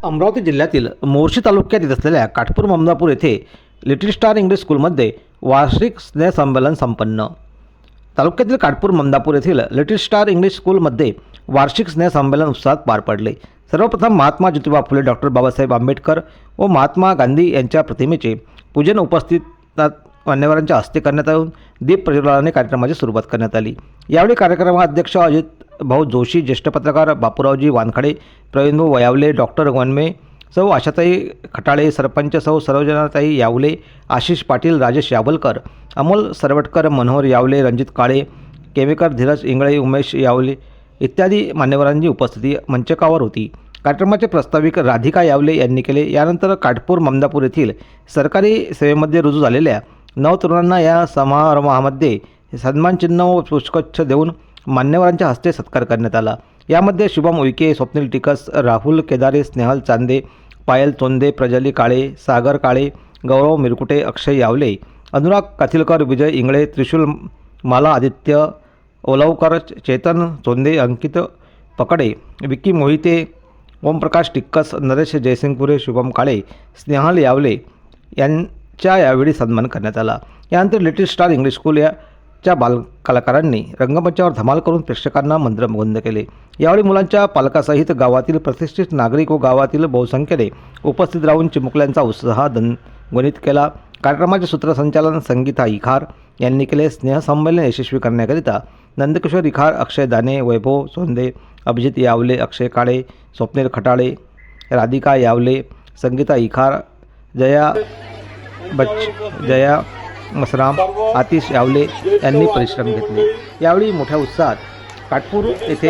अमरावती जिल्ह्यातील मोर्शी तालुक्यात येत असलेल्या काटपूर ममदापूर येथे लिटिल स्टार इंग्लिश स्कूलमध्ये वार्षिक स्नेहसंमेलन संपन्न. तालुक्यातील काटपूर ममदापूर येथील लिटिल स्टार इंग्लिश स्कूलमध्ये वार्षिक स्नेहसंमेलन उत्साहात पार पडले. सर्वप्रथम महात्मा ज्योतिबा फुले, डॉक्टर बाबासाहेब आंबेडकर व महात्मा गांधी यांच्या प्रतिमेचे पूजन उपस्थित मान्यवरांच्या हस्ते करण्यात येऊन दीप प्रज्वलनाने कार्यक्रमाची सुरुवात करण्यात आली. यावेळी कार्यक्रमाध्यक्ष अजित भाऊ जोशी, ज्येष्ठ पत्रकार बापूरावजी वानखडे, प्रवीणभाऊ वयावले, डॉक्टर वनमे, सौ आशाताई खटाळे, सरपंच सौ सरोजनाताई यावले, आशिष पाटील, राजेश यावलकर, अमोल सरवटकर, मनोहर यावले, रणजित काळे, केमेकर, धीरज इंगळे, उमेश यावले इत्यादी मान्यवरांची उपस्थिती मंचकावर होती. कार्यक्रमाचे प्रास्ताविक राधिका यावले यांनी केले. यानंतर काटपूर ममदापूर येथील सरकारी सेवेमध्ये रुजू झालेल्या 9 तरुणांना या समारंभामध्ये सन्मानचिन्ह व पुष्पगुच्छ देऊन मान्यवरांच्या हस्ते सत्कार करण्यात आला. यामध्ये शुभम उईके, स्वप्नील टिकस, राहुल केदारे, स्नेहल चांदे, पायल चोंदे, प्रजली काळे, सागर काळे, गौरव मिरकुटे, अक्षय यावले, अनुराग काथिलकर, विजय इंगळे, त्रिशूल माला, आदित्य ओलवकर, चेतन चोंदे, अंकित पकडे, विक्की मोहिते, ओमप्रकाश टिक्कस, नरेश जयसिंगपुरे, शुभम काळे, स्नेहल यावले यांचा यावेळी सन्मान करण्यात आला. यानंतर लिटिल स्टार इंग्लिश स्कूल च्या बालकलाकारांनी रंगमंचावर धमाल करून प्रेक्षकांना मंत्रमुग्ध केले. यावेळी मुलांच्या पालकासहित गावातील प्रतिष्ठित नागरिक व गावातील बहुसंख्येने उपस्थित राहून चिमुकल्यांचा उत्साह द्विगुणित केला. कार्यक्रमाचे सूत्रसंचालन संगीता इखार यांनी केले. स्नेहसंमेलन यशस्वी करण्याकरिता नंदकिशोर इखार, अक्षय दाने, वैभव सोंदे, अभिजित यावले, अक्षय काळे, स्वप्नील खटाळे, राधिका यावले, संगीता इखार, जया मसराम, आतिश यावले यांनी परिश्रम घेतले. यावेळी मोठ्या उत्साहात काटपूर येथे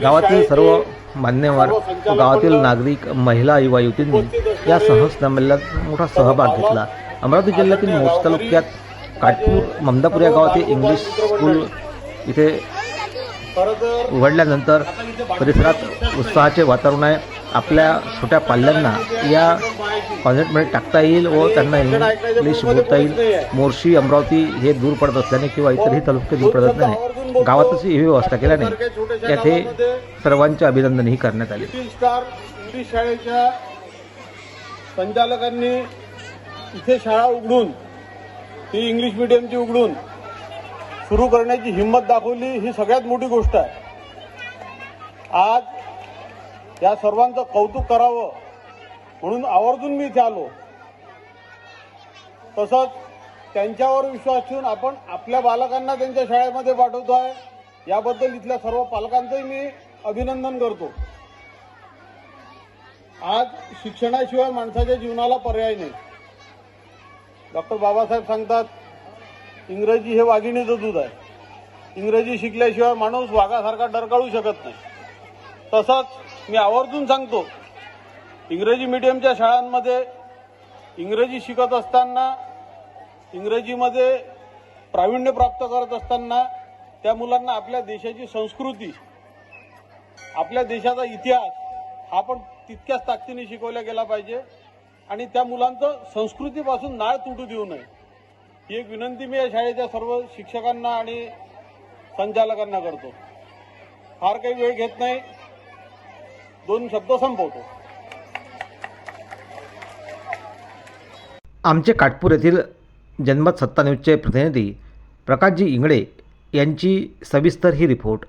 गावातील सर्व मान्यवर व गावातील नागरिक, महिला, युवा युवतींनी या संमेलनात मोठा सहभाग घेतला. अमरावती जिल्ह्यातील मोर्शी तालुक्यात काटपूर ममदापूर या गावातील इंग्लिश स्कूल इथे उघडल्यानंतर परिसरात उत्साहाचे वातावरण आहे. आपल्या छोट्या पाल्यांना या कॉन्व्हेंटमध्ये टाकता येईल व त्यांना इंग्लिश बोलता येईल. मोर्शी, अमरावती हे दूर पडत असल्याने किंवा इतरही तालुके दूर पडत असल्याने गावातच ही व्यवस्था केल्याने येथे सर्वांचे अभिनंदनही करण्यात आले. लिटिल स्टार इंग्लिश शाळेच्या संचालकांनी इथे शाळा उघडून, ही इंग्लिश मीडियमची उघडून सुरू करण्याची हिंमत दाखवली, ही सगळ्यात मोठी गोष्ट आहे. आज या सर्वांचं कौतुक करावं म्हणून आवर्जून मी इथे आलो. तसंच त्यांच्यावर विश्वास ठेवून आपण आपल्या बालकांना त्यांच्या शाळेमध्ये पाठवतो आहे, याबद्दल इथल्या सर्व पालकांचंही मी अभिनंदन करतो. आज शिक्षणाशिवाय माणसाच्या जीवनाला पर्याय नाही. डॉक्टर बाबासाहेब सांगतात, इंग्रजी हे वाघिणीचं दूध आहे. इंग्रजी शिकल्याशिवाय माणूस वाघासारखा डरकाळू शकत नाही. तसंच मी आवर्जून सांगतो, इंग्रजी मीडियमच्या शाळांमध्ये इंग्रजी शिकत असताना, इंग्रजीमध्ये प्रावीण्य प्राप्त करत असताना त्या मुलांना आपल्या देशाची संस्कृती, आपल्या देशाचा इतिहास हा पण तितक्याच ताकदीने शिकवला गेला पाहिजे आणि त्या मुलांचं संस्कृतीपासून नाळ तुटू देऊ नये, ही एक विनंती मी या शाळेच्या सर्व शिक्षकांना आणि संचालकांना करतो. फार काही वेळ घेत नाही, 2 शब्द संपवतो. आमचे काटपूर येथील जनमत सत्ता न्यूजचे प्रतिनिधी प्रकाशजी इंगळे यांची सविस्तर ही रिपोर्ट.